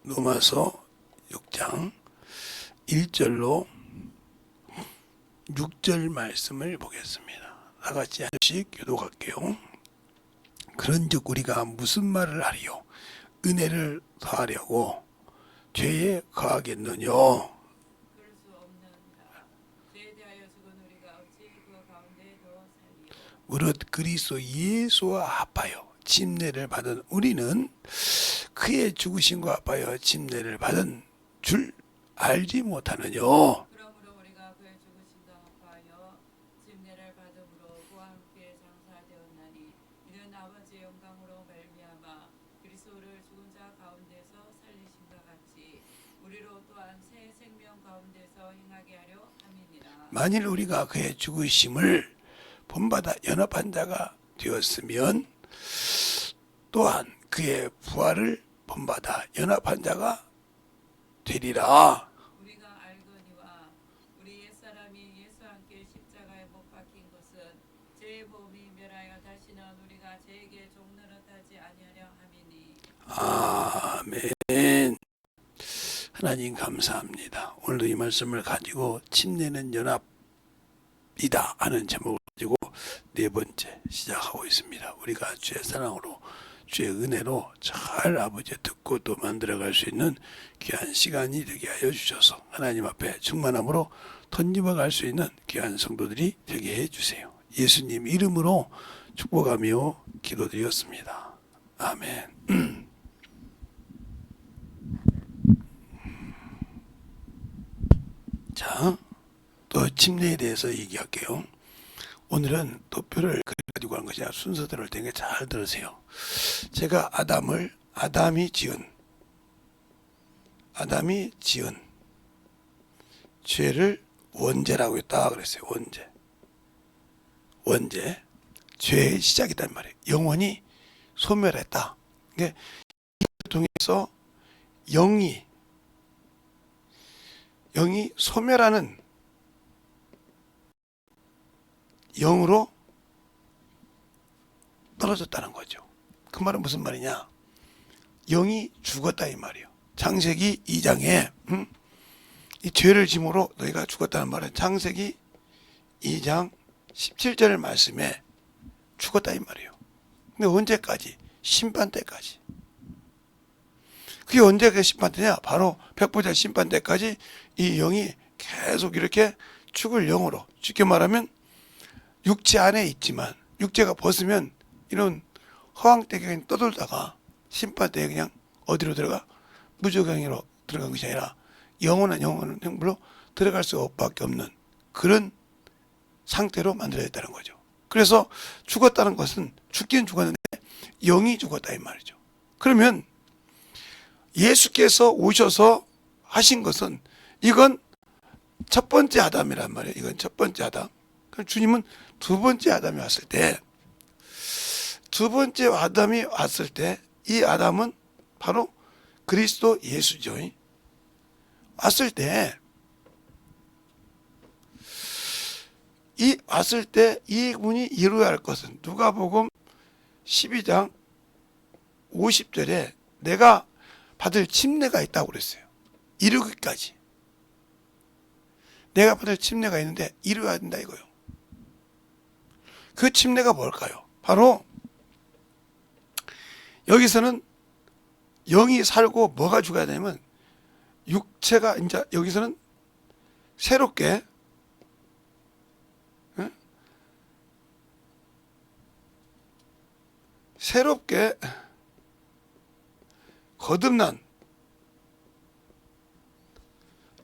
로마서 6장 1절로 6절 말씀을 보겠습니다. 다같이 한 번씩 교독할게요. 그런즉 우리가 무슨 말을 하리요? 은혜를 더하려고 죄에 거하겠느냐? 그럴 수 없느니라. 죄에 대하여 죽은 우리가 어찌 그 가운데에도 살리요? 무릇 그리스도 예수와 합하여 침례를 받은 우리는 그의 죽으심과 합하여 침례를 받은 줄 알지 못하느냐? 그러므로 우리가 그의 죽으심과 합하여 침례를 받음으로 그와 함께 장사되었나니 이는 아버지의 영광으로 말미암아 그리스도를 죽은 자 가운데서 살리심과 같이 우리로 또한 새 생명 가운데서 행하게 하려 함이니라. 만일 우리가 그의 죽으심을 본받아 연합한 자가 되었으면 또한 그의 부활을 본받아 연합한 자가 되리라. 우리가 알거니와 우리 옛사람이 예수와 함께 십자가에 못 박힌 것은 죄의 몸이 멸하여 다시는 우리가 죄에게 종노릇하지 아니하려 함이니. 아멘. 하나님 감사합니다. 오늘도 이 말씀을 가지고 침례는 연합이다 하는 제목을 가지고 네 번째 시작하고 있습니다. 우리가 주의 사랑으로 주의 은혜로 잘 아버지 듣고 또 만들어갈 수 있는 귀한 시간이 되게 하여 주셔서 하나님 앞에 충만함으로 던지어 갈 수 있는 귀한 성도들이 되게 해주세요. 예수님 이름으로 축복하며 기도드렸습니다. 아멘. 자, 또 침례에 대해서 얘기할게요. 오늘은 또 표를 가지고 한 것이 아니라 순서대로 되게 잘 들으세요. 제가 아담이 지은 죄를 원죄라고 했다 그랬어요. 원죄. 죄의 시작이란 말이에요. 영원히 소멸했다. 이게 통해서 영이 소멸하는 영으로 떨어졌다는 거죠. 그 말은 무슨 말이냐? 영이 죽었다 이 말이에요. 창세기 2장에 이 죄를 짐으로 너희가 죽었다는 말은 창세기 2장 17절 말씀에 죽었다 이 말이에요. 근데 언제까지? 심판 때까지. 그게 언제가 심판 때냐? 바로 백보자 심판 때까지 이 영이 계속 이렇게 죽을 영으로, 쉽게 말하면 육체 안에 있지만 육체가 벗으면 이런 허황되게 그냥 떠돌다가 심판 때에 그냥 어디로 들어가? 무저갱이로 들어간 것이 아니라 영원한 형벌로 들어갈 수밖에 없는 그런 상태로 만들어졌다는 거죠. 그래서 죽었다는 것은 죽긴 죽었는데 영이 죽었다 이 말이죠. 그러면 예수께서 오셔서 하신 것은 이건 첫 번째 아담이란 말이에요. 이건 첫 번째 아담. 그럼 주님은 두 번째 아담이 왔을 때, 이 아담은 바로 그리스도 예수죠. 왔을 때 이분이 이루어야 할 것은 누가복음 12장 50절에 내가 받을 침례가 있다고 그랬어요. 이루기까지. 내가 받을 침례가 있는데 이루어야 된다 이거요. 그 침례가 뭘까요? 바로 여기서는 영이 살고 뭐가 죽어야 되냐면 육체가 이제 여기서는 새롭게 거듭난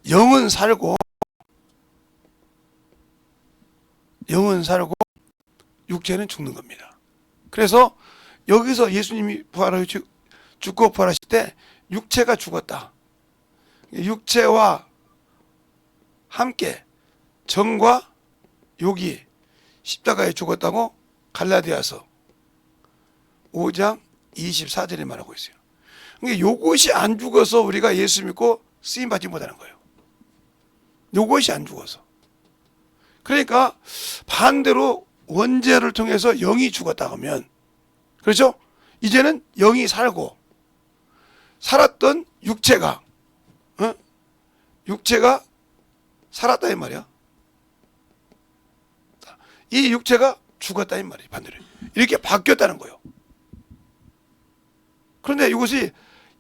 영은 살고 육체는 죽는 겁니다. 그래서 여기서 예수님이 죽고 부활하실 때 육체가 죽었다. 육체와 함께 정과 욕이 십자가에 죽었다고 갈라디아서 5장 24절에 말하고 있어요. 그러니까 요것이 안 죽어서 우리가 예수 믿고 쓰임 받지 못하는 거예요. 요것이 안 죽어서. 그러니까 반대로 원죄를 통해서 영이 죽었다 하면, 그렇죠? 이제는 영이 살고 살았던 육체가 육체가 살았다 이 말이야. 이 육체가 죽었다 이 말이야. 반대로 이렇게 바뀌었다는 거예요. 그런데 이것이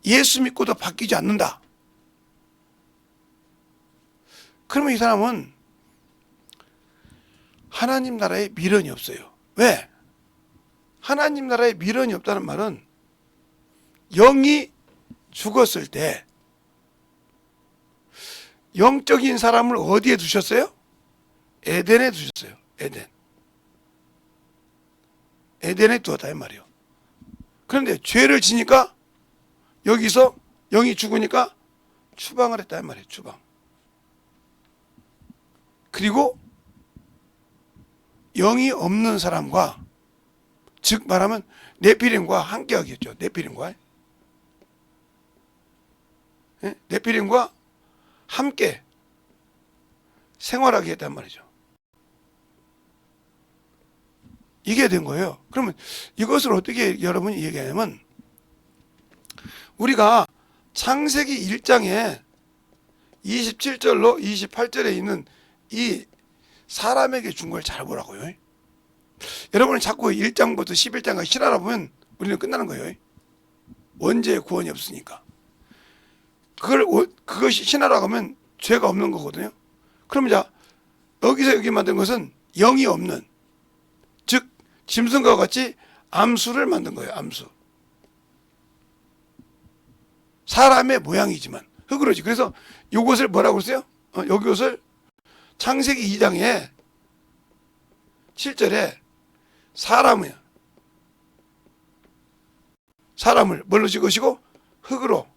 예수 믿고도 바뀌지 않는다. 그러면 이 사람은 하나님 나라에 미련이 없어요. 왜? 하나님 나라에 미련이 없다는 말은 영이 죽었을 때 영적인 사람을 어디에 두셨어요? 에덴에 두셨어요. 에덴에 두었다 이 말이에요. 그런데 죄를 지니까 여기서 영이 죽으니까 추방을 했다 이 말이에요. 추방. 그리고 영이 없는 사람과, 즉 말하면 네피림과 함께 하겠죠. 네피림과 함께 생활하게 했단 말이죠. 이게 된 거예요. 그러면 이것을 어떻게 여러분이 얘기하냐면, 우리가 창세기 1장에 27절로 28절에 있는 이 사람에게 준 걸 잘 보라고요. 여러분은 자꾸 1장부터 11장까지 신하라 보면 우리는 끝나는 거예요. 원죄의 구원이 없으니까. 그것이 신하라고 하면 죄가 없는 거거든요. 그러면 자, 여기서 여기 만든 것은 영이 없는, 즉 짐승과 같이 암수를 만든 거예요. 암수. 사람의 모양이지만 흙으로지. 그래서 이것을 뭐라고 그랬어요? 이것을 창세기 2장에 7절에 사람을 뭘로 지으시고 흙으로,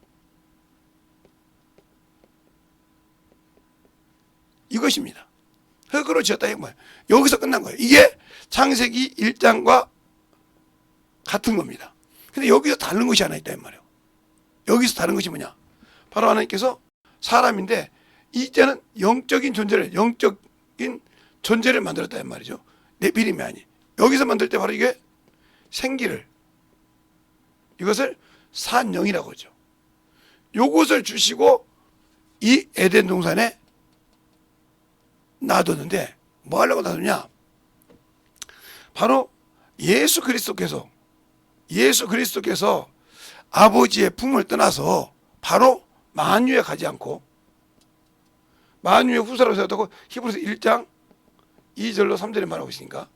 이것입니다. 흙으로 지었다 이 말이에요. 여기서 끝난 거예요. 이게 창세기 1장과 같은 겁니다. 근데 여기서 다른 것이 하나 있다 이 말이에요. 여기서 다른 것이 뭐냐? 바로 하나님께서 사람인데 이제는 영적인 존재를 만들었다 이 말이죠. 네피림이 아니. 여기서 만들 때 바로 이게 생기를, 이것을 산영이라고 하죠. 요것을 주시고 이 에덴 동산에 놔뒀는데 뭐 하려고 놔뒀냐? 바로 예수 그리스도께서 아버지의 품을 떠나서 바로 만유에 가지 않고, 만유의 후사로 세웠다고 히브리서 1장 2절로 3절에 말하고 있으니까,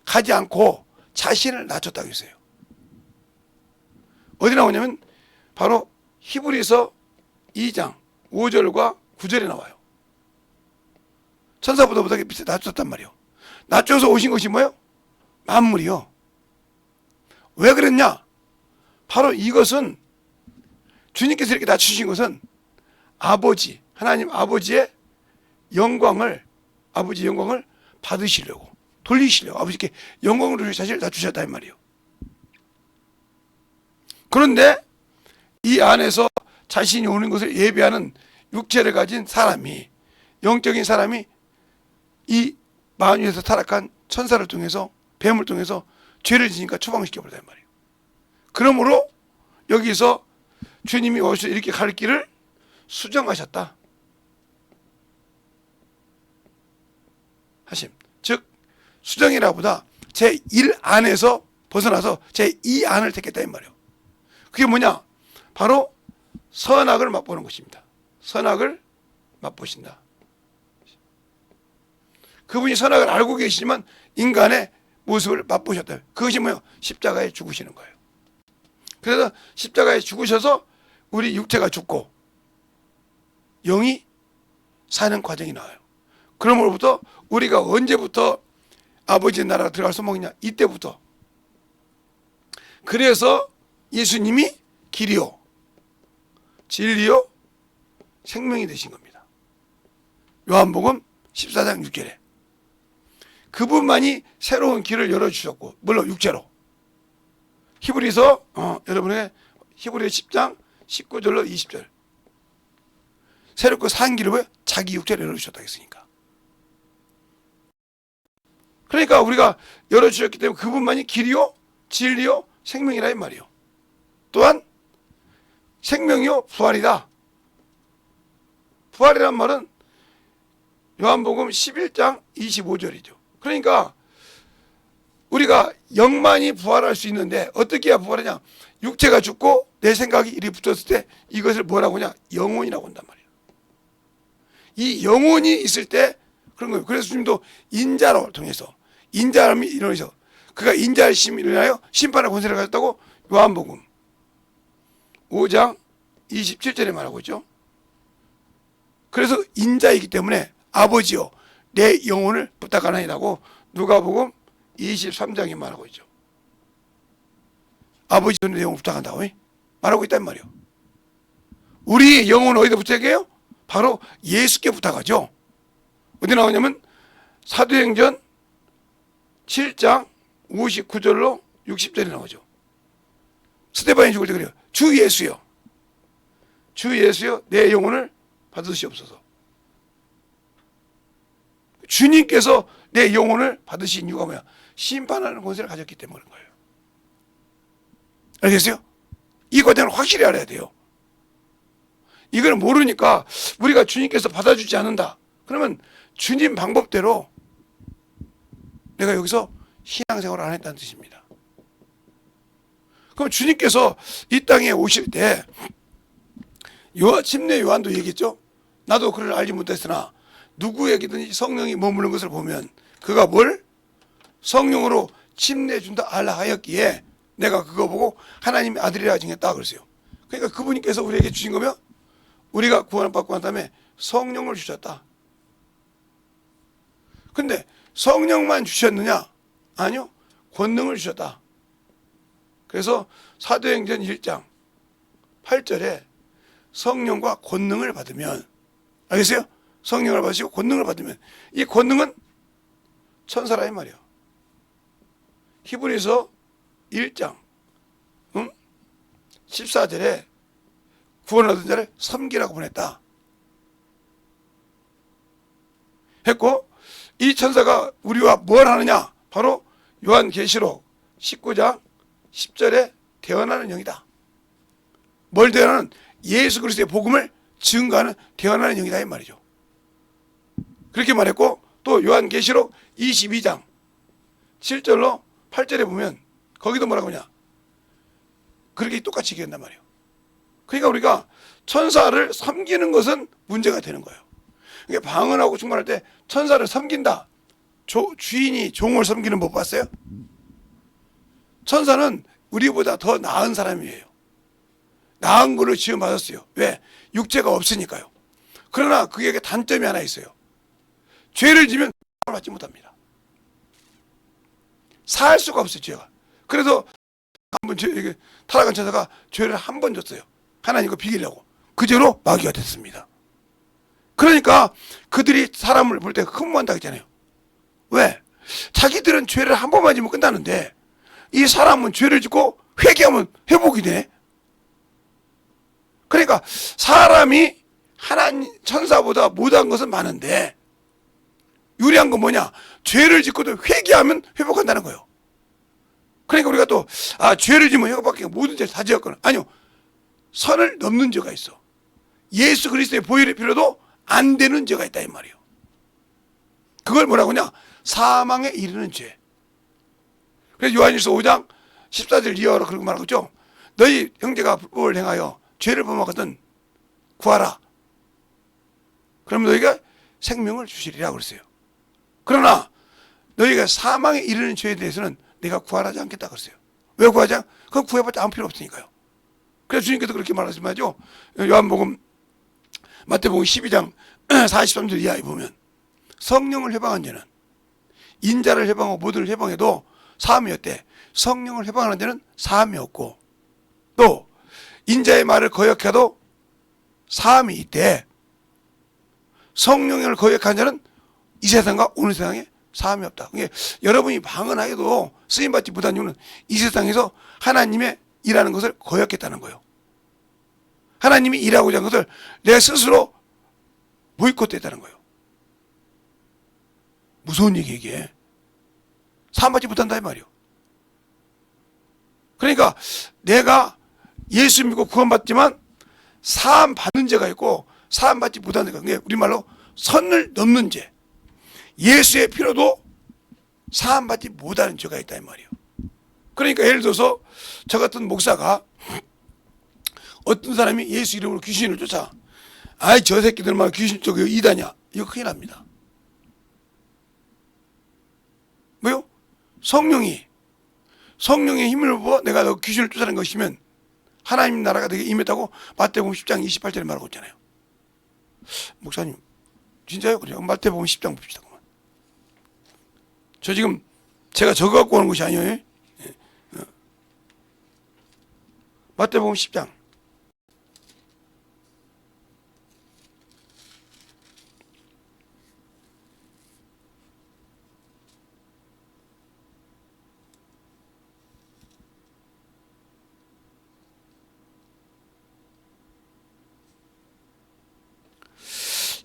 가지 않고 자신을 낮췄다고 했어요. 어디 나오냐면 바로 히브리서 2장 5절과 9절에 나와요. 천사보다 못하게 빛에 낮췄단 말이에요. 낮춰서 오신 것이 뭐예요? 만물이요. 왜 그랬냐? 바로 이것은, 주님께서 이렇게 낮추신 것은 아버지, 하나님 아버지의 영광을 받으시려고, 돌리시려고 아버지께 영광으로 자신을 낮추셨다 이 말이에요. 그런데 이 안에서 자신이 오는 것을 예비하는 육체를 가진 사람이, 영적인 사람이 이 만유에서 타락한 천사를 통해서, 뱀을 통해서 죄를 지니까 추방시켜버렸단 말이에요. 그러므로 여기서 주님이 오셔서 이렇게 갈 길을 수정하셨다 하심. 즉 수정이라보다 제1 안에서 벗어나서 제2 안을 택했다 이 말이에요. 그게 뭐냐? 바로 선악을 맛보는 것입니다. 선악을 맛보신다. 그분이 선악을 알고 계시지만 인간의 모습을 맛보셨다. 그것이 뭐예요? 십자가에 죽으시는 거예요. 그래서 십자가에 죽으셔서 우리 육체가 죽고 영이 사는 과정이 나와요. 그러므로부터 우리가 언제부터 아버지의 나라가 들어갈 소망이냐? 이때부터. 그래서 예수님이 길이요, 진리요, 생명이 되신 겁니다. 요한복음 14장 6절에 그분만이 새로운 길을 열어주셨고, 물론 육체로. 히브리서 여러분의 히브리서 10장 19절로 20절 새롭고 산 길을 왜? 자기 육체를 열어주셨다 했으니까. 그러니까 우리가 열어주셨기 때문에 그분만이 길이요, 진리요, 생명이라 이 말이요. 또한 생명이요 부활이다. 부활이란 말은 요한복음 11장 25절이죠. 그러니까 우리가 영만이 부활할 수 있는데 어떻게 해야 부활하냐? 육체가 죽고 내 생각이 이리 붙었을 때 이것을 뭐라고 하냐? 영혼이라고 한단 말이에요. 이 영혼이 있을 때 그런 거예요. 그래서 주님도 인자로 통해서 인자함이 일어나서 그가 인자의 심이 일어나여 심판의 권세를 가졌다고 요한복음 5장 27절에 말하고 있죠. 그래서 인자이기 때문에 아버지여 내 영혼을 부탁하나이라고 누가복음 23장에 말하고 있죠. 아버지여 내 영혼을 부탁한다고 말하고 있단 말이에요. 우리 영혼을 어디다 부탁해요? 바로 예수께 부탁하죠. 어디 나오냐면 사도행전 7장 59절로 60절에 나오죠. 스데반이 죽을 때 그래요. 주 예수여, 주 예수여 내 영혼을 받으시옵소서. 주님께서 내 영혼을 받으신 이유가 뭐야? 심판하는 권세를 가졌기 때문에 그런 거예요. 알겠어요? 이 과정을 확실히 알아야 돼요. 이걸 모르니까 우리가 주님께서 받아주지 않는다. 그러면 주님 방법대로 내가 여기서 신앙생활을 안 했다는 뜻입니다. 그럼 주님께서 이 땅에 오실 때 침례 요한도 얘기했죠. 나도 그를 알지 못했으나 누구에게든지 성령이 머무는 것을 보면 그가 뭘? 성령으로 침례 준다 알라 하였기에 내가 그거 보고 하나님의 아들이라 증했다 그랬어요. 그러니까 그분께서 우리에게 주신 거면 우리가 구원을 받고 난 다음에 성령을 주셨다. 근데 성령만 주셨느냐? 아니요. 권능을 주셨다. 그래서 사도행전 1장 8절에 성령과 권능을 받으면, 알겠어요? 성령을 받으시고 권능을 받으면 이 권능은 천사라 이 말이에요. 히브리서 1장 14절에 구원 얻은 자를 섬기라고 보냈다 했고, 이 천사가 우리와 뭘 하느냐? 바로 요한계시록 19장 10절에 대언하는 영이다. 뭘 대언하는? 예수 그리스도의 복음을 증거하는 대언하는 영이다 이 말이죠. 그렇게 말했고, 또 요한계시록 22장 7절로 8절에 보면 거기도 뭐라고 하냐? 그렇게 똑같이 얘기한단 말이에요. 그러니까 우리가 천사를 섬기는 것은 문제가 되는 거예요. 그러니까 방언하고 충만할 때 천사를 섬긴다. 주인이 종을 섬기는 법 봤어요? 천사는 우리보다 더 나은 사람이에요. 나은 거를 지음받았어요. 왜? 육체가 없으니까요. 그러나 그에게 단점이 하나 있어요. 죄를 지면 받지 못합니다. 살 수가 없어요, 죄가. 그래서 한번 타락한 천사가 죄를 한 번 줬어요. 하나님과 비기려고. 그 죄로 마귀가 됐습니다. 그러니까 그들이 사람을 볼 때 흠모한다 했잖아요. 왜? 자기들은 죄를 한 번만 지면 끝나는데 이 사람은 죄를 짓고 회개하면 회복이 되네. 그러니까 사람이 하나님 천사보다 못한 것은 많은데 유리한 건 뭐냐? 죄를 짓고도 회개하면 회복한다는 거예요. 그러니까 우리가 또 죄를 지면 회복받기 모든 죄를 다 지었거나, 아니요, 선을 넘는 죄가 있어. 예수 그리스도의 보혈의 피로도 안 되는 죄가 있다 이 말이에요. 그걸 뭐라고 하냐? 사망에 이르는 죄. 그래서 요한일서 5장 14절 이하로 그렇게 말하고 있죠. 너희 형제가 불법을 행하여 죄를 범하거든 구하라. 그럼 너희가 생명을 주시리라 그랬어요. 그러나 너희가 사망에 이르는 죄에 대해서는 내가 구하지 않겠다 그랬어요. 왜 구하지 않? 그건 구해봤자 아무 필요 없으니까요. 그래서 주님께서 그렇게 말씀하죠. 요한복음 마태복음 12장 43절 이하에 보면 성령을 해방한 자는 인자를 해방하고 모든을 해방해도 사함이 없대. 성령을 해방하는 자는 사함이 없고 또 인자의 말을 거역해도 사함이 있대. 성령을 거역한 자는 이 세상과 오는 세상에 사함이 없다. 그게 여러분이 방언하여도 쓰임받지 못한 이유는 이 세상에서 하나님의 일하는 것을 거역했다는 거예요. 하나님이 일하고자 하는 것을 내 스스로 보이콧했다는 거예요. 무서운 얘기 이게. 사함받지 못한다 이 말이에요. 그러니까 내가 예수 믿고 구원받지만 사함 받는 죄가 있고 사함 받지 못하는 죄가, 그게 우리말로 선을 넘는 죄. 예수의 피로도 사함 받지 못하는 죄가 있다 이 말이에요. 그러니까 예를 들어서 저 같은 목사가 어떤 사람이 예수 이름으로 귀신을 쫓아, 아이 저 새끼들만 귀신 쫓아 이다냐, 이거 큰일 납니다. 뭐요? 성령의 힘을 보고 내가 너 귀신을 쫓아낸 것이면 하나님 나라가 되게 임했다고 마태복음 10장 28절에 말하고 있잖아요. 목사님 진짜요? 그래요. 마태복음 10장 봅시다. 저 지금 제가 저거 갖고 오는 것이 아니에요. 마태복음 10장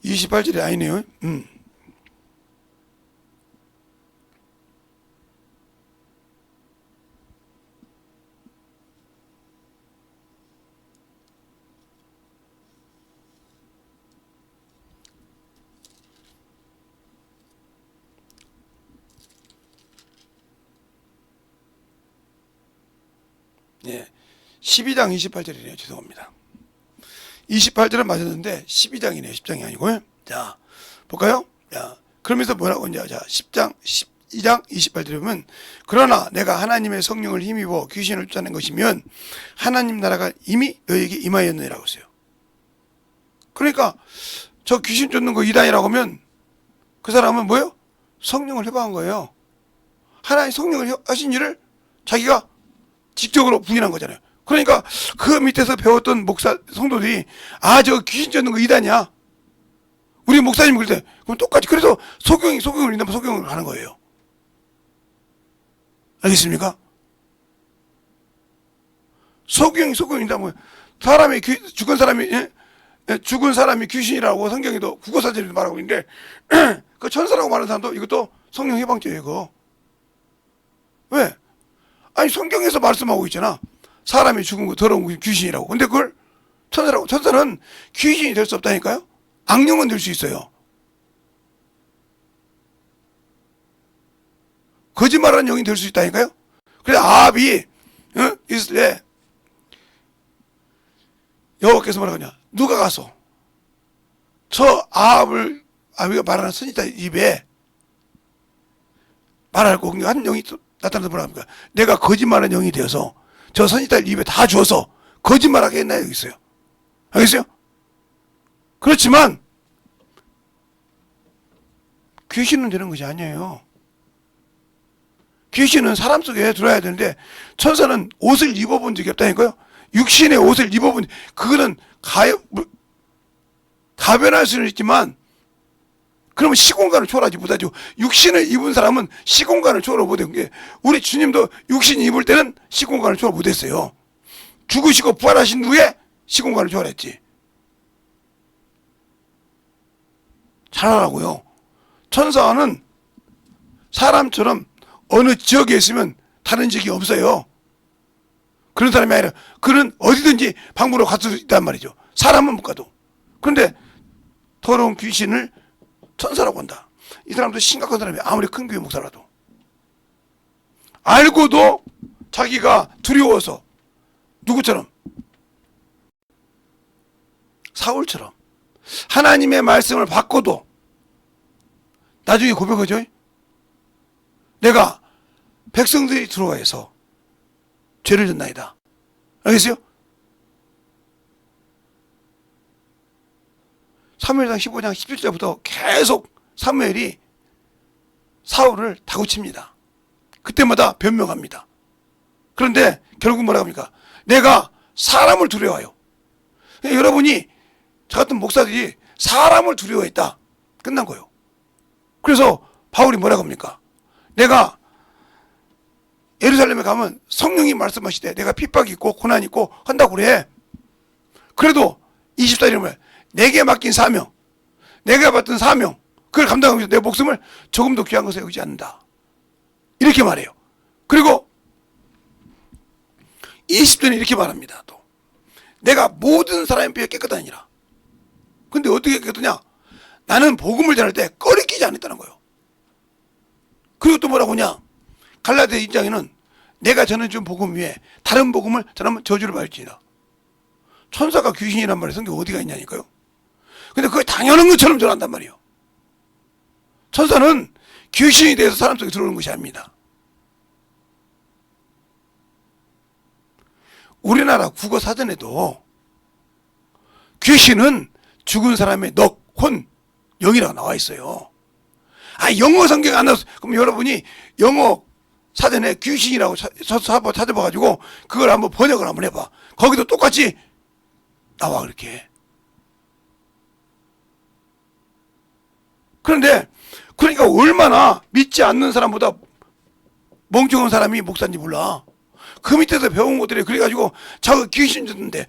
28절이 아니네요. 예, 12장 28절이네요. 죄송합니다. 28절은 맞았는데 12장이네요. 10장이 아니고요. 자, 볼까요? 자, 그러면서 뭐라고 하냐. 자, 12장 28절에 보면, 그러나 내가 하나님의 성령을 힘입어 귀신을 쫓아낸 것이면 하나님 나라가 이미 너에게 임하였느니라고 했어요. 그러니까 저 귀신 쫓는 거 이단이라고 하면 그 사람은 뭐예요? 성령을 해방한 거예요. 하나님 성령을 하신 일을 자기가 직접으로 부인한 거잖아요. 그러니까 그 밑에서 배웠던 목사 성도들이, 아 저 귀신 쫓는 거 이단이야, 우리 목사님 그럴 때, 그럼 똑같이, 그래서 소경을 믿는다면 소경을 하는 거예요. 알겠습니까? 소경을 믿는다면 사람이 죽은 사람이 귀신이라고 성경에도 국어사전에도 말하고 있는데 그 천사라고 말하는 사람도 이것도 성령 해방죄예요. 그거 왜? 아니 성경에서 말씀하고 있잖아. 사람이 죽은 거 더러운 거 귀신이라고. 근데 그걸 천사라고. 천사는 귀신이 될 수 없다니까요. 악령은 될 수 있어요. 거짓말하는 영이 될 수 있다니까요. 그래서 아합이 있을 때 여호와께서 뭐라고 하냐, 누가 가서 저 아합이가 말하는 선지자 입에 말할 거 한 영이 나타나서 뭐라 합니까? 내가 거짓말하는 영이 되어서 저 선지자 입에 다 주어서 거짓말하게 했나, 여기 있어요. 알겠어요? 그렇지만 귀신은 되는 것이 아니에요. 귀신은 사람 속에 들어야 되는데 천사는 옷을 입어본 적이 없다니까요. 육신의 옷을 입어본, 그거는 가변할 수는 있지만 그러면 시공간을 초월하지 못하죠. 육신을 입은 사람은 시공간을 초월 못한 게, 우리 주님도 육신 입을 때는 시공간을 초월 못했어요. 죽으시고 부활하신 후에 시공간을 초월했지. 잘하라고요. 천사는 사람처럼 어느 지역에 있으면 다른 지역이 없어요. 그런 사람이 아니라 그는 어디든지 방문으로 갈 수 있단 말이죠. 사람은 못 가도. 그런데 더러운 귀신을 천사라고 한다. 이 사람도 심각한 사람이야. 아무리 큰 교회 목사라도. 알고도 자기가 두려워서, 누구처럼? 사울처럼. 하나님의 말씀을 받고도 나중에 고백하죠. 내가 백성들이 들어와서 죄를 졌나이다. 알겠어요? 사무엘상 15장 17절부터 계속 사무엘이 사울을 다구칩니다. 그때마다 변명합니다. 그런데 결국 뭐라고 합니까? 내가 사람을 두려워해요. 여러분이 저 같은 목사들이 사람을 두려워했다. 끝난 거예요. 그래서 바울이 뭐라고 합니까? 내가 예루살렘에 가면 성령이 말씀하시되 내가 핍박이 있고 고난이 있고 한다고 그래. 그래도 24절에 뭐야? 내게 맡긴 사명, 내가 받은 사명, 그걸 감당하면서 내 목숨을 조금도 귀한 것에 여기지 않는다. 이렇게 말해요. 그리고 20절에 이렇게 말합니다. 또 내가 모든 사람에 비해 깨끗하니라. 근데 어떻게 깨끗하냐? 나는 복음을 전할 때 꺼리끼지 않았다는 거예요. 그리고 또 뭐라고 하냐? 갈라디아 1장에는 내가 전해 준 복음 위에 다른 복음을 전하면 저주를 받을지니라. 천사가 귀신이란 말이 성경 어디가 있냐니까요. 근데 그게 당연한 것처럼 전한단 말이에요. 천사는 귀신이 돼서 사람 속에 들어오는 것이 아닙니다. 우리나라 국어 사전에도 귀신은 죽은 사람의 넋, 혼, 영이라고 나와 있어요. 영어 성경에 안 나왔어. 그럼 여러분이 영어 사전에 귀신이라고 찾아봐가지고 그걸 한번 번역을 한번 해봐. 거기도 똑같이 나와 그렇게. 그런데 그러니까 얼마나 믿지 않는 사람보다 멍청한 사람이 목사인지 몰라. 그 밑에서 배운 것들이 그래가지고 저 귀신 듣는데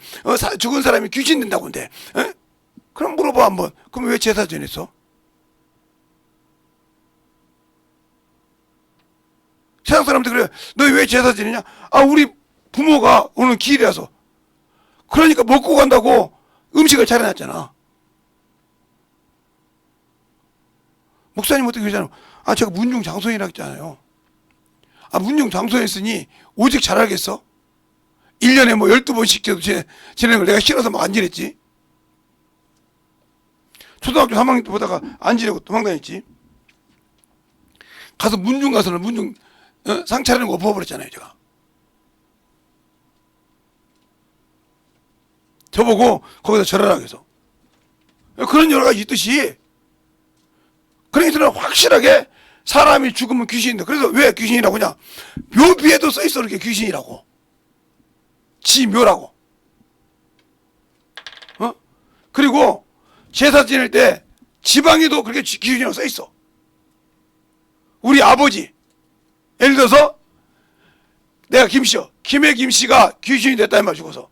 죽은 사람이 귀신 된다고 한대. 그럼 물어봐 한번. 그럼 왜 제사 지냈어? 세상 사람들 그래. 너 왜 제사 지내냐? 우리 부모가 오늘 기일이라서. 그러니까 먹고 간다고 음식을 차려놨잖아. 목사님 어떻게 그러잖아요. 제가 문중장소인이라고 했잖아요. 문중 장소했으니 오직 잘하겠어? 1년에 뭐 12번씩 지내는 걸 내가 싫어서 막 안 지냈지. 초등학교 3학년 때 보다가 안 지내고 도망다녔지. 가서 문중 가서는 문중 상 차리는 거 엎어버렸잖아요, 제가. 저보고 거기서 절하라고 해서. 그런 여러 가지 있듯이. 그러니까 확실하게 사람이 죽으면 귀신인데, 그래서 왜 귀신이라고 하냐? 묘비에도 써있어, 이렇게 귀신이라고. 지 묘라고. 그리고 제사 지낼 때 지방에도 그렇게 귀신이라고 써있어. 우리 아버지, 예를 들어서 내가 김씨요. 김의 김씨가 귀신이 됐다, 이 말 죽어서.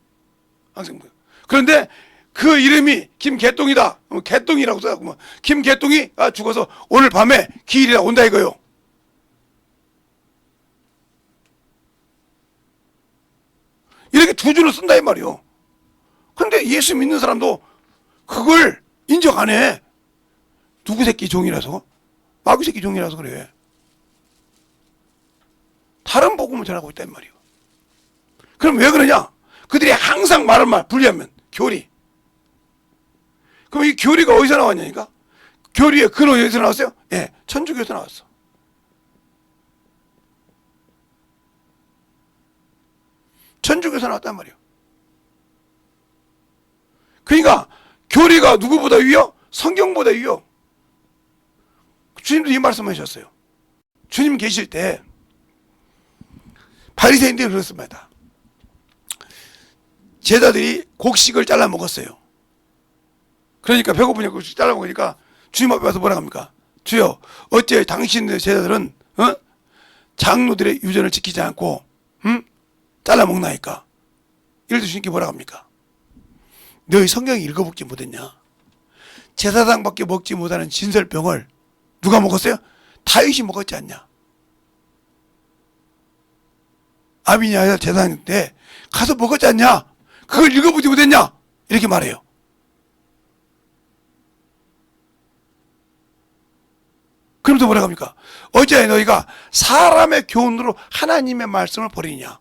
항상. 그런데 그 이름이 김개똥이다. 개똥이라고 써갖고, 김개똥이 죽어서 오늘 밤에 기일이라 온다 이거요. 이렇게 두 줄을 쓴다 이 말이요. 근데 예수 믿는 사람도 그걸 인정 안 해. 누구 새끼 종이라서? 마귀 새끼 종이라서 그래. 다른 복음을 전하고 있다 이 말이요. 그럼 왜 그러냐? 그들이 항상 말을 분리하면 교리. 그럼 이 교리가 어디서 나왔냐니까? 교리의 근원이 어디서 나왔어요? 천주교에서 나왔어. 천주교에서 나왔단 말이에요. 그러니까 교리가 누구보다 위요? 성경보다 위요. 주님도 이 말씀 하셨어요. 주님 계실 때 바리새인들이 그렇습니다. 제자들이 곡식을 잘라 먹었어요. 그러니까 배고프니까 곡식 잘라 먹으니까 주님 앞에 와서 뭐라 합니까? 주여, 어째 당신의 제자들은 장로들의 유전을 지키지 않고 잘라 먹나이까? 이럴 때 주님께 뭐라 합니까? 너희 성경 읽어보지 못했냐? 제사장밖에 먹지 못하는 진설병을 누가 먹었어요? 다윗이 먹었지 않냐? 아비냐 제사장 때 가서 먹었지 않냐? 그걸 읽어보지 못했냐? 이렇게 말해요. 그러면서 뭐라고 합니까? 어제 너희가 사람의 교훈으로 하나님의 말씀을 버리냐?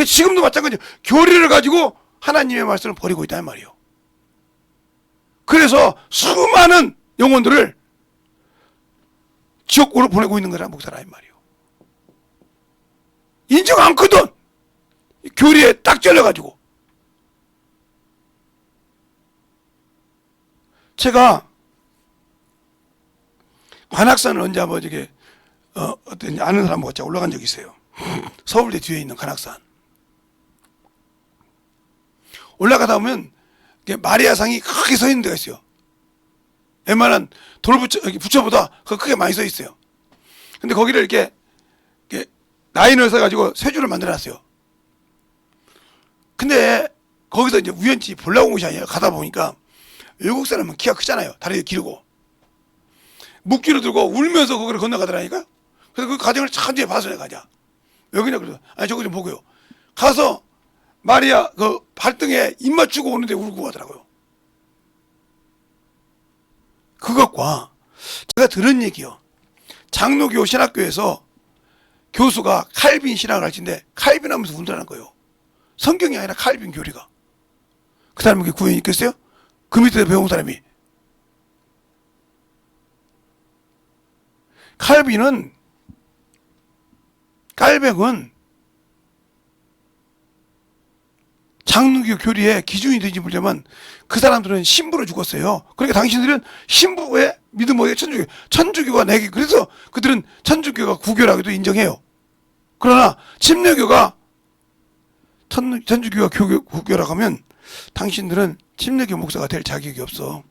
지금도 마찬가지예요. 교리를 가지고 하나님의 말씀을 버리고 있단 말이에요. 그래서 수많은 영혼들을 지옥으로 보내고 있는 거라 목사라 이 말이에요. 인정 않거든. 교리에 딱 잘려가지고. 제가 관악산을 언제 한번 이렇게 어떤 아는 사람하고 같이 올라간 적이 있어요. 서울대 뒤에 있는 관악산. 올라가다 보면 마리아상이 크게 서 있는 데가 있어요. 웬만한 부처보다 크게 많이 서 있어요. 근데 거기를 이렇게 라인을 써가지고 세 줄을 만들어놨어요. 근데 거기서 이제 우연치 보려고 온 것이 아니라 가다 보니까 외국 사람은 키가 크잖아요. 다리가 길고. 묵기를 들고 울면서 거기를 건너가더라니까. 그래서 그 과정을 천천히 봐서 가자. 왜 그러냐 그래서 저거 좀 보고요. 가서 마리아 그 발등에 입 맞추고 오는데 울고 가더라고요. 그것과 제가 들은 얘기요. 장로교 신학교에서 교수가 칼빈 신학을 할지인데 칼빈 하면서 운전하는 거예요. 성경이 아니라 칼빈 교리가. 그 사람에게 구원이 있겠어요? 그 밑에 배운 사람이. 칼빈은 깔뱅은 장로교 교리의 기준이 되지 못하면 그 사람들은 신부로 죽었어요. 그러니까 당신들은 신부의 믿음 어디에 천주교가 내게 그래서 그들은 천주교가 구교라고도 인정해요. 그러나 침례교가 천주교가 구교라고 하면 당신들은 침례교 목사가 될 자격이 없어.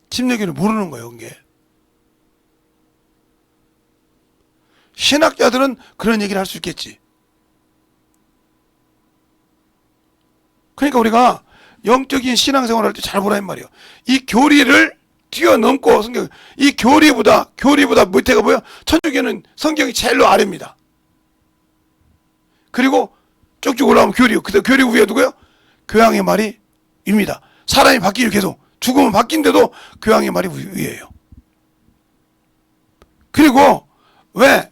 침례교를 모르는 거예요. 그게. 신학자들은 그런 얘기를 할 수 있겠지. 그러니까 우리가 영적인 신앙생활을 할 때 잘 보라 이 말이에요. 이 교리를 뛰어넘고 성경, 이 교리보다 밑에가 뭐야? 천주교는 성경이 제일로 아래입니다. 그리고 쭉쭉 올라오면 교리요. 그 교리 위에 누구요? 교황의 말이 입니다. 사람이 바뀌죠. 계속 죽으면 바뀐데도 교황의 말이 위에요. 그리고 왜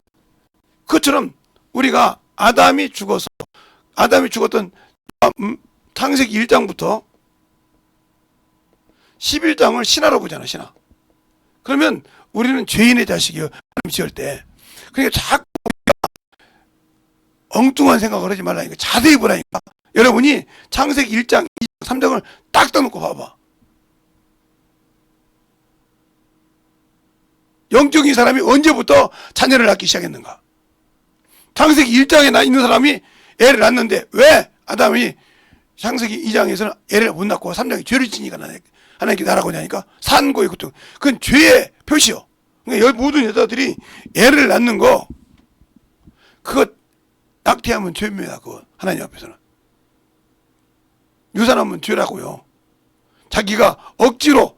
그것처럼 우리가 아담이 죽었던 창세기 1장부터 11장을 신하로 보잖아. 신하. 그러면 우리는 죄인의 자식이요. 하나님 지을 때. 그러니까 자꾸 엉뚱한 생각을 하지 말라니까. 자세히 보라니까. 여러분이 창세기 1장, 2장, 3장을 딱 떠놓고 봐봐. 영적인 사람이 언제부터 자녀를 낳기 시작했는가? 창세기 1장에 있는 사람이 애를 낳는데 왜 아담이 창세기 2장에서는 애를 못 낳고 3장에 죄를 지니까 하나님께 나라고 하니까 산고의 고통. 그건 죄의 표시요. 그러니까 모든 여자들이 애를 낳는 거 그거 낙태하면 죄입니다. 그거 하나님 앞에서는. 유산하면 죄라고요. 자기가 억지로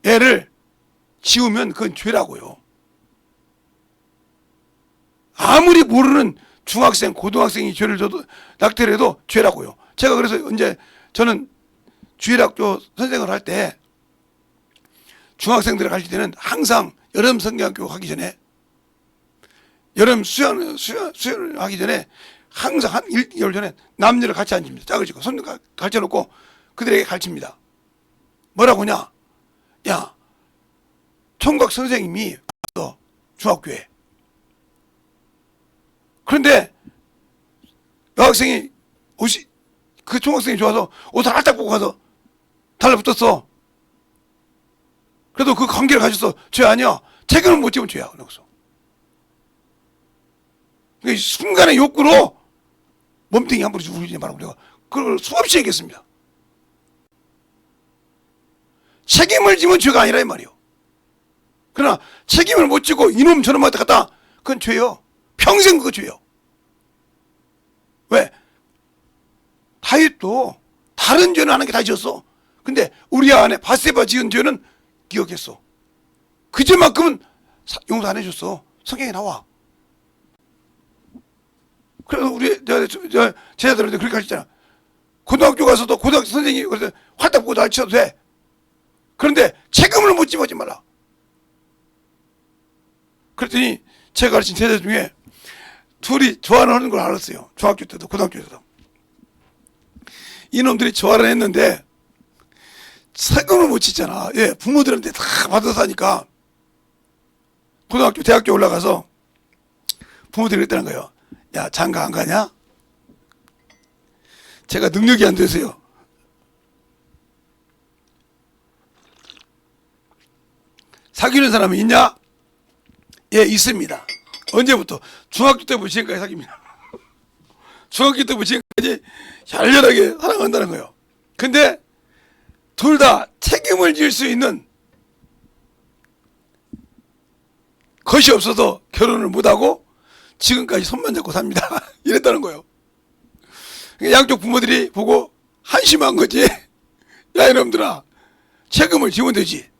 애를 지우면 그건 죄라고요. 아무리 모르는 중학생, 고등학생이 죄를 져도 낙태를 해도 죄라고요. 제가 그래서 이제 저는 주일학교 선생을 할 때 중학생들을 가르칠 때는 항상 여름 성경학교 가기 전에 여름 수련을 하기 전에 항상 한 1개월 전에 남녀를 같이 앉힙니다. 짝을 지고 손 가르쳐놓고 그들에게 가르칩니다. 뭐라고 하냐? 야, 총각 선생님이 왔어. 중학교에. 그런데 여학생이 그 총학생이 좋아서 옷을 살짝 보고 가서 달라붙었어. 그래도 그 관계를 가졌어. 죄 아니야. 책임을 못 지면 죄야. 그러고서. 그러니까 순간의 욕구로 몸뚱이 함부로 우리지 말라고 내가 그걸 수없이 얘기했습니다. 책임을 지면 죄가 아니라 이 말이요. 그러나 책임을 못 지고 이놈 저놈한테 갔다 그건 죄요. 평생 그거 죄요. 왜? 다윗도 다른 죄는 하는 게 다 지었어. 근데 우리아 안에 바세바 지은 죄는 기억했어. 그 죄만큼은 용서 안 해줬어. 성경에 나와. 그래서 우리 제자들한테 그렇게 가르치잖아. 고등학교 가서도 고등학교 선생님이 그래서 활딱 보고 가르쳐도 돼. 그런데 책임을 못 지지 말라. 그랬더니 제가 가르친 제자 중에 둘이 조화를 하는 걸 알았어요. 중학교 때도 고등학교 때도. 이놈들이 조화를 했는데 세금을 못 치잖아. 예, 부모들한테 다 받아서 하니까 고등학교 대학교 올라가서 부모들이 그랬다는 거예요. 야, 장가 안 가냐? 제가 능력이 안 돼서요. 사귀는 사람이 있냐? 예, 있습니다. 언제부터? 중학교 때부터 지금까지 사귀입니다. 중학교 때부터 지금까지 열렬하게 사랑한다는 거예요. 근데 둘 다 책임을 질 수 있는 것이 없어서 결혼을 못하고 지금까지 손만 잡고 삽니다. 이랬다는 거예요. 양쪽 부모들이 보고 한심한 거지. 야, 이놈들아, 책임을 지면 되지.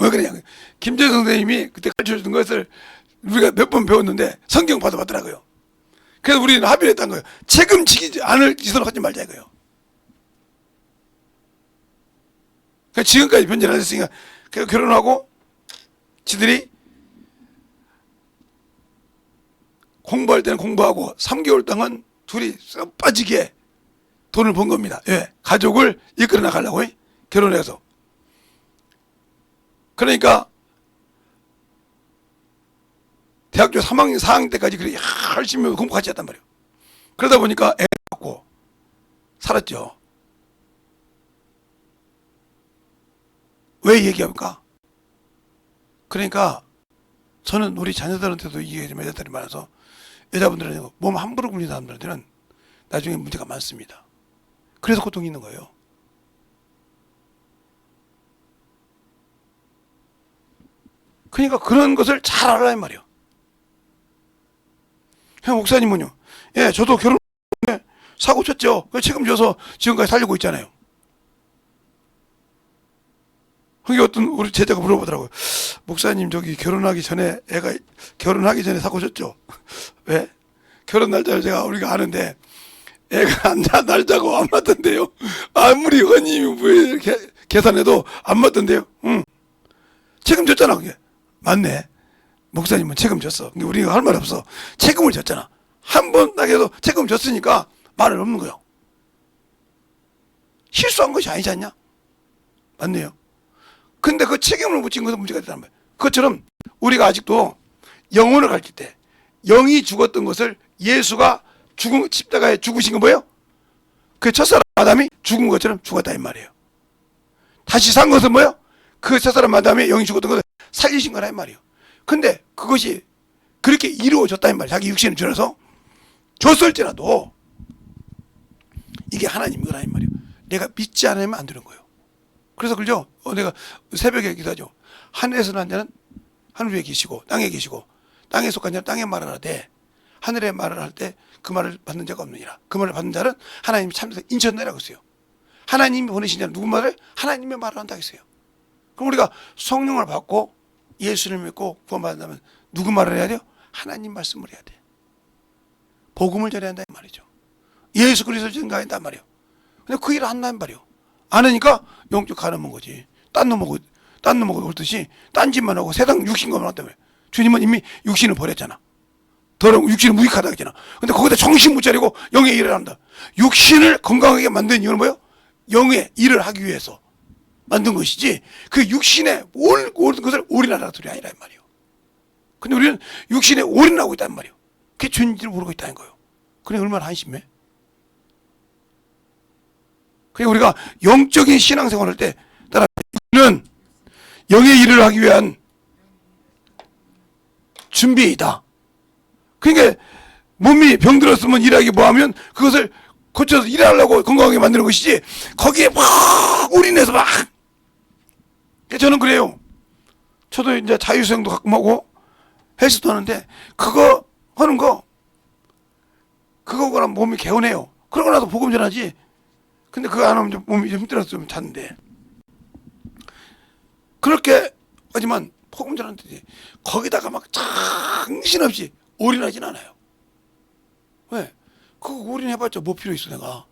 왜 그러냐? 김재성 선생님이 그때 가르쳐주던 것을 우리가 몇 번 배웠는데 성경 봐도 맞더라고요. 그래서 우리는 합의를 했던 거예요. 책임지지 않을 짓을 하지 말자 이거예요. 그러니까 지금까지 변제를 안 했으니까 결혼하고 지들이 공부할 때는 공부하고 3개월 동안 둘이 썩 빠지게 돈을 번 겁니다. 예, 가족을 이끌어 나가려고 결혼해서. 그러니까 대학교 3학년, 4학년 때까지 그렇게 열심히 공부 같이 했단 말이에요. 그러다 보니까 애 갖고 살았죠. 왜 얘기합니까? 그러니까 저는 우리 자녀들한테도 얘기하지만 여자들이 많아서 여자분들은 몸 함부로 굴리는 사람들한테는 나중에 문제가 많습니다. 그래서 고통이 있는 거예요. 그러니까 그런 것을 잘 알아야 말이에요. 형 목사님은요? 예, 저도 결혼에 사고 쳤죠. 책임져서 지금까지 살려고 있잖아요. 그게 어떤 우리 제자가 물어보더라고요. 목사님 저기 결혼하기 전에 애가 결혼하기 전에 사고 쳤죠. 왜? 결혼 날짜를 우리가 아는데 애가 날짜가 안 맞던데요. 아무리 언님이 뭐 이렇게 계산해도 안 맞던데요. 응. 책임졌잖아 그게. 맞네. 목사님은 책임졌어. 우리가 할 말 없어. 책임을 졌잖아. 한 번 딱 해도 책임을 졌으니까 말은 없는 거예요. 실수한 것이 아니지 않냐? 맞네요. 근데 그 책임을 묻힌 것은 문제가 됐단 말이에요. 그것처럼 우리가 아직도 영혼을 가르칠 때 영이 죽었던 것을 예수가 십자가에 죽으신 거 뭐예요? 그 첫사람 아담이 죽은 것처럼 죽었다 이 말이에요. 다시 산 것은 뭐예요? 그 첫사람 아담이 영이 죽었던 것을 살리신 거라 이 말이에요. 근데 그것이 그렇게 이루어졌다 이 말이에요. 자기 육신을 줄여서 줬을지라도 이게 하나님 거라 이 말이에요. 내가 믿지 않으면 안 되는 거예요. 그래서 그죠? 내가 새벽에 기도하죠. 하늘에서 난 자는 하늘 위에 계시고 땅에 계시고 땅에 속한 자는 땅에 말을 하되 하늘에 말을 할 때 그 말을 받는 자가 없느니라. 그 말을 받는 자는 하나님이 참여해서 인천내라고 했어요. 하나님이 보내신 자는 누구 말을? 하나님의 말을 한다고 했어요. 그럼 우리가 성령을 받고 예수를 믿고 구원받는다면 누구 말을 해야 돼요? 하나님 말씀을 해야 돼. 복음을 전해야 한다 말이죠. 예수 그리스도를 증거한단 말이에요. 근데 그 일을 안 한단 말이에요. 안 하니까 영적 가늠한 거지. 딴 놈하고 그렇듯이 딴 짓만 하고 세상 육신 것만 한다며. 주님은 이미 육신을 버렸잖아. 더러운 육신을 무익하다 했잖아. 근데 거기다 정신 못 차리고 영의 일을 한다. 육신을 건강하게 만든 이유는 뭐예요? 영의 일을 하기 위해서 만든 것이지 그 육신의 모든 것을 올인하라는 소리 아니란 말이에요. 근데 우리는 육신에 올인하고 있단 말이에요. 그게 주인지를 모르고 있다는 거예요. 그래 얼마나 한심해? 그러니까 우리가 영적인 신앙생활을 할 때 따라 육신은 영의 일을 하기 위한 준비이다. 그러니까 몸이 병들었으면 일하기 뭐하면 그것을 고쳐서 일하려고 건강하게 만드는 것이지 거기에 막 올인해서 막 저는 그래요. 저도 이제 자유수영도 가끔 하고 헬스도 하는데 그거 하는 거 그거랑 몸이 개운해요. 그러고 나서 복음 전하지. 근데 그거 안 하면 좀 몸이 좀 힘들어서 좀 잤는데 그렇게 하지만 복음 전하는데 거기다가 막 정신없이 올인하진 않아요. 왜? 그거 올인해봤자 뭐 필요 있어 내가.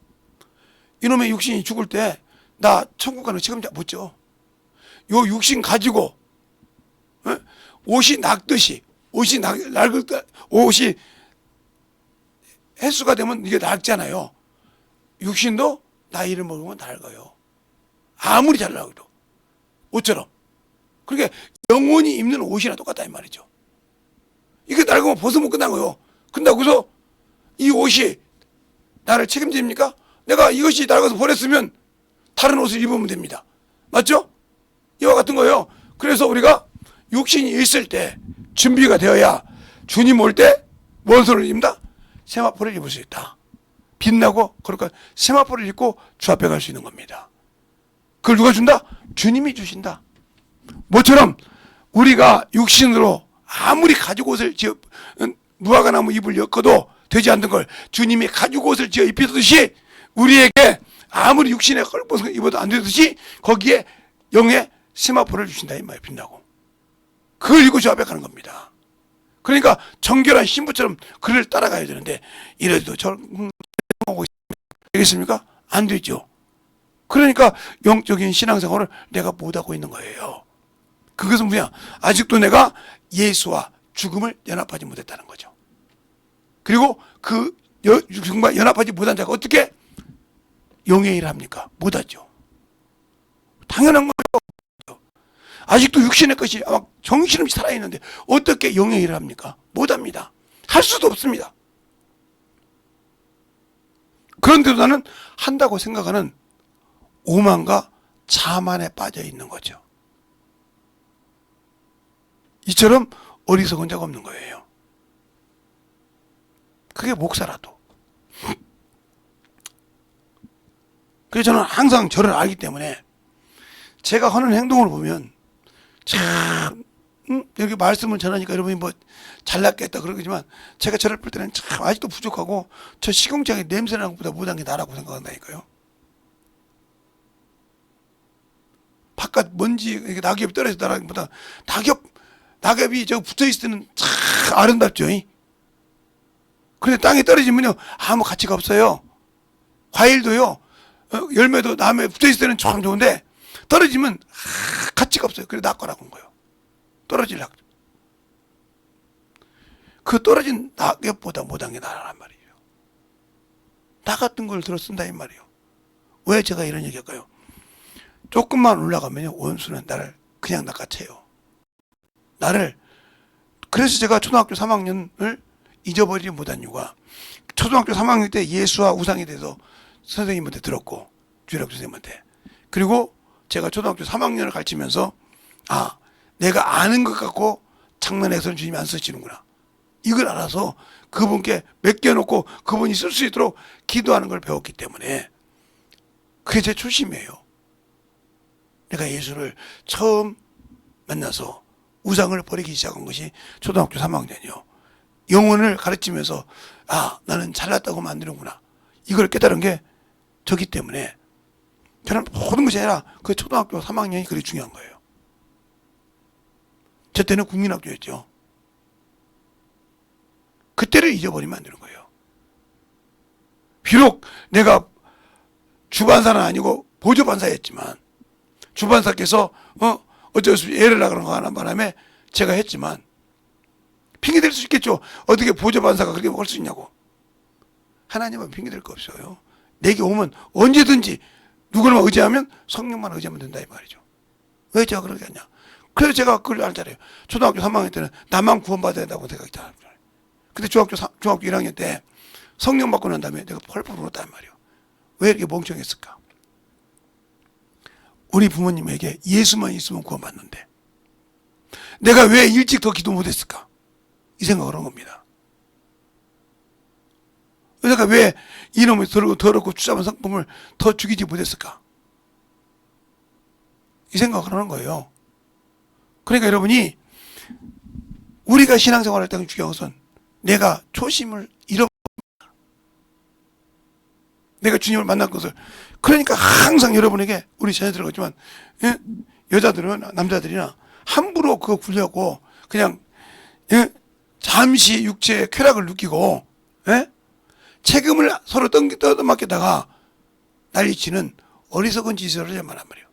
이놈의 육신이 죽을 때 나 천국 가는 책임자 못 져. 요 육신 가지고 옷이 낡듯이 옷이 횟수가 되면 이게 낡잖아요. 육신도 나이를 먹으면 낡아요. 아무리 잘 나가도 옷처럼. 그러니까 영혼이 입는 옷이나 똑같다 이 말이죠. 이게 낡으면 벗으면 끝난 거예요. 끝나고서 이 옷이 나를 책임집니까? 내가 이것이 낡아서 버렸으면 다른 옷을 입으면 됩니다. 맞죠? 이와 같은 거예요. 그래서 우리가 육신이 있을 때 준비가 되어야 주님 올 때 뭔 옷을 입는다? 세마포를 입을 수 있다. 빛나고 그러니까 세마포를 입고 주 앞에 갈 수 있는 겁니다. 그걸 누가 준다? 주님이 주신다. 뭐처럼 우리가 육신으로 아무리 가죽 옷을 무화과 나무 잎을 엮어도 되지 않는 걸 주님이 가죽 옷을 지어 입히듯이 우리에게 아무리 육신에 헐벗은 입어도 안 되듯이 거기에 영의 세마포를 주신다 이 말이에요. 빛나고 그걸 입고 주 앞에 가는 겁니다. 그러니까 정결한 신부처럼 그를 따라가야 되는데 이래도 저를 하고 되겠습니까? 안 되죠. 그러니까 영적인 신앙생활을 내가 못하고 있는 거예요. 그것은 뭐냐? 아직도 내가 예수와 죽음을 연합하지 못했다는 거죠. 그리고 그 죽음과 연합하지 못한 자가 어떻게 영의 일을 합니까? 못하죠. 당연한 거죠. 아직도 육신의 것이 아마 정신없이 살아있는데 어떻게 영의 일을 합니까? 못합니다. 할 수도 없습니다. 그런데도 나는 한다고 생각하는 오만과 자만에 빠져 있는 거죠. 이처럼 어리석은 자가 없는 거예요. 그게 목사라도. 그래서 저는 항상 저를 알기 때문에 제가 하는 행동을 보면 참 여기 말씀을 전하니까 여러분이 뭐 잘났겠다 그러겠지만 제가 저를 볼 때는 참 아직도 부족하고 저 시궁창에 냄새나는 것보다 못한 게 나라고 생각한다니까요. 바깥 먼지 이렇게 낙엽이 떨어져 나라기보다 낙엽이 저 붙어있을 때는 참 아름답죠. 그런데 땅에 떨어지면요 아무 가치가 없어요. 과일도요 열매도 나무에 붙어있을 때는 참 좋은데 떨어지면 가치가 없어요. 그래 낙과라고 한 거예요. 떨어질락. 그 떨어진 낙엽보다 못한 게 나라란 말이에요. 나 같은 걸 들어 쓴다 이 말이에요. 왜 제가 이런 얘기 할까요? 조금만 올라가면요 원수는 나를 그냥 낚아채요. 그래서 제가 초등학교 3학년을 잊어버리지 못한 이유가 초등학교 3학년 때 예수와 우상에 대해서 선생님한테 들었고 주일학교 선생님한테 그리고 제가 초등학교 3학년을 가르치면서 아 내가 아는 것 같고 장난해서는 주님이 안 쓰시는구나 이걸 알아서 그분께 맡겨놓고 그분이 쓸 수 있도록 기도하는 걸 배웠기 때문에 그게 제 초심이에요. 내가 예수를 처음 만나서 우상을 버리기 시작한 것이 초등학교 3학년이요. 영혼을 가르치면서 아 나는 잘났다고 만드는구나 이걸 깨달은 게 저기 때문에 저는 모든 것이 아니라 그 초등학교 3학년이 그리 중요한 거예요. 저 때는 국민학교였죠. 그때를 잊어버리면 안 되는 거예요. 비록 내가 주반사는 아니고 보조반사였지만 주반사께서 어쩔 수 없이 애를 나가는 거 하는 바람에 제가 했지만 핑계 댈 수 있겠죠. 어떻게 보조반사가 그렇게 먹을 수 있냐고. 하나님은 핑계 댈 거 없어요. 내게 오면 언제든지 누구를 의지하면 성령만 의지하면 된다 이 말이죠. 왜 제가 그렇게 하냐. 그래서 제가 그걸 알잖아요. 초등학교 3학년 때는 나만 구원받아야 된다고 생각했잖아요. 근데 중학교 1학년 때 성령 받고 난 다음에 내가 펄펄 울었단 말이에요. 왜 이렇게 멍청했을까? 우리 부모님에게 예수만 있으면 구원받는데 내가 왜 일찍 더 기도 못했을까? 이 생각을 한 겁니다. 내가 왜 이놈의 더럽고 추잡한 성품을 더 죽이지 못했을까? 이 생각을 하는 거예요. 그러니까 여러분이 우리가 신앙생활할 때 중요한 것은 내가 초심을 내가 주님을 만날 것을 그러니까 항상 여러분에게 우리 자녀들 그렇지만 예? 여자들은 남자들이나 함부로 그거 굴려고 그냥 예? 잠시 육체의 쾌락을 느끼고 예? 책임을 서로 떠맡기다가 난리치는 어리석은 짓을 하지 말란 말이에요.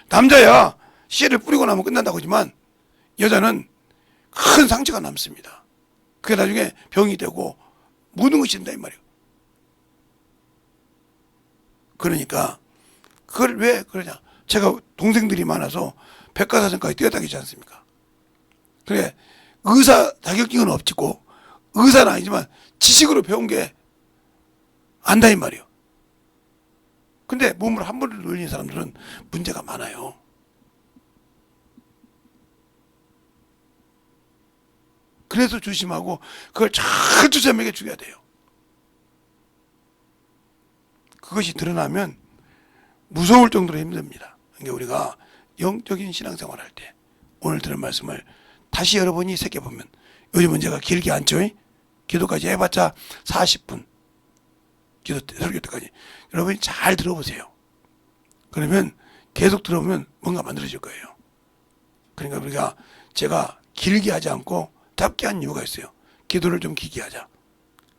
남자야 씨를 뿌리고 나면 끝난다고 하지만 여자는 큰 상처가 남습니다. 그게 나중에 병이 되고 모든 것이 된다 이 말이에요. 그러니까 그걸 왜 그러냐. 제가 동생들이 많아서 백과사전까지 뛰어다니지 않습니까? 그래 의사 자격증은 없고 의사는 아니지만 지식으로 배운 게 안다 이 말이에요. 근데 몸을 함부로 놀리는 사람들은 문제가 많아요. 그래서 조심하고 그걸 잘 조심하게 죽여야 돼요. 그것이 드러나면 무서울 정도로 힘듭니다. 그러니까 우리가 영적인 신앙생활 할 때 오늘 들은 말씀을 다시 여러분이 새겨보면 요즘은 제가 길게 앉죠. 기도까지 해봤자 40분 설교 때까지 여러분이 잘 들어보세요. 그러면 계속 들어보면 뭔가 만들어질 거예요. 그러니까 우리가 제가 길게 하지 않고 답게 한 이유가 있어요. 기도를 좀 길게 하자.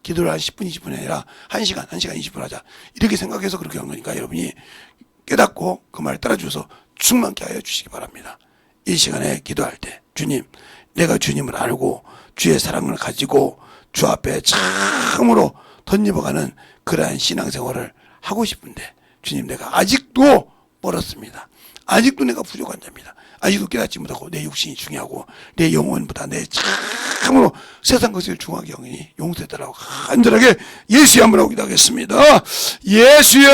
기도를 한 10분, 20분이 아니라 1시간 20분 하자. 이렇게 생각해서 그렇게 한 거니까 여러분이 깨닫고 그 말 따라줘서 충만케 하여 주시기 바랍니다. 이 시간에 기도할 때 주님, 내가 주님을 알고 주의 사랑을 가지고 주 앞에 참으로 덧입어가는 그러한 신앙생활을 하고 싶은데 주님, 내가 아직도 멀었습니다. 아직도 내가 부족한 자입니다. 아직도 깨닫지 못하고 내 육신이 중요하고 내 영혼보다 내 참으로 세상 것을 중요하게 여기니 용서해달라고 간절하게 예수의 한번 하고 기도하겠습니다. 예수여!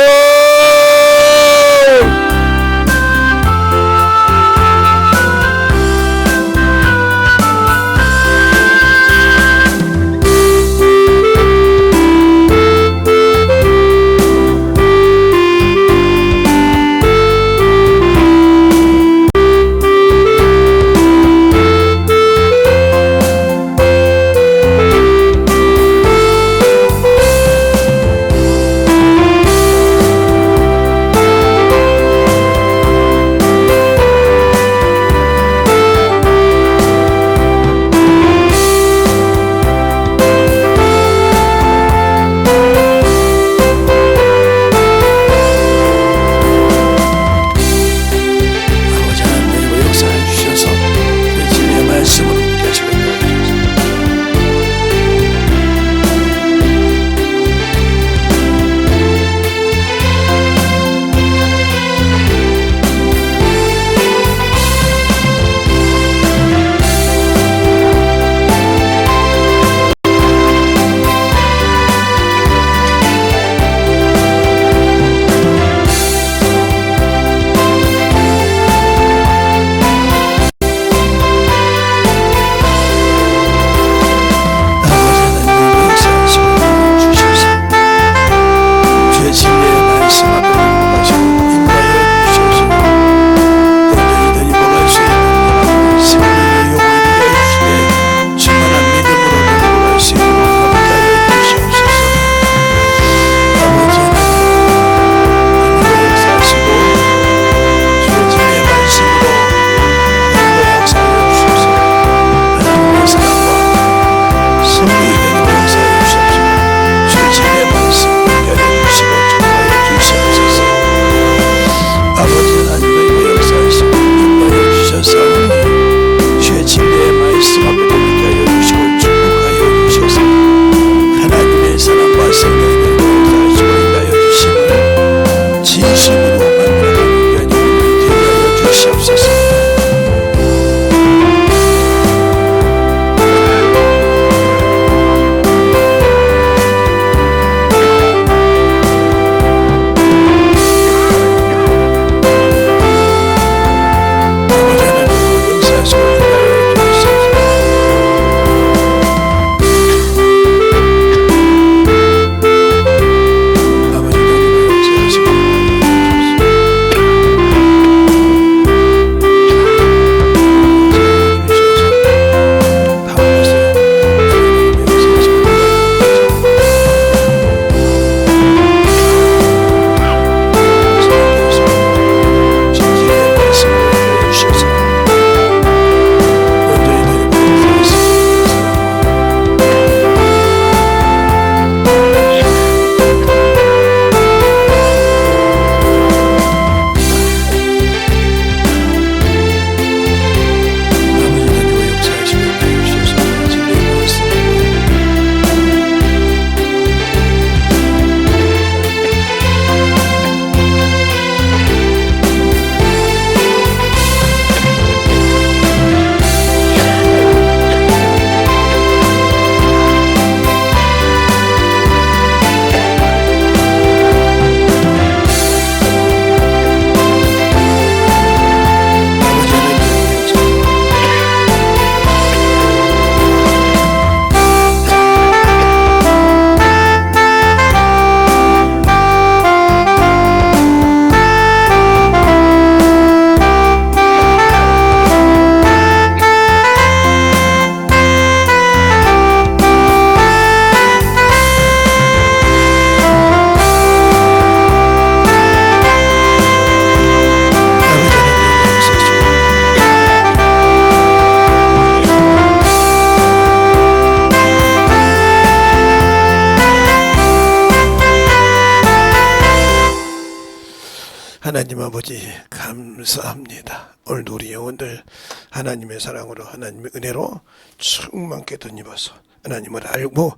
하나님 아버지 감사합니다. 오늘도 우리 영혼들 하나님의 사랑으로 하나님의 은혜로 충만케 덧입어서 하나님을 알고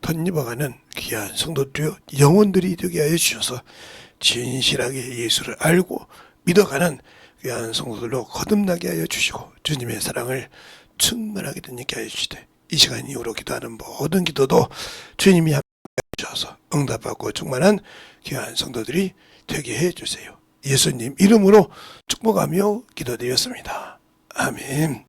덧입어가는 귀한 성도들 영혼들이 되게 하여 주셔서 진실하게 예수를 알고 믿어가는 귀한 성도들로 거듭나게 하여 주시고 주님의 사랑을 충만하게 덧입게 하여 주시되 이 시간 이후로 기도하는 모든 기도도 주님이 함께 주셔서 응답받고 충만한 귀한 성도들이 되게 해 주세요. 예수님 이름으로 축복하며 기도드렸습니다. 아멘.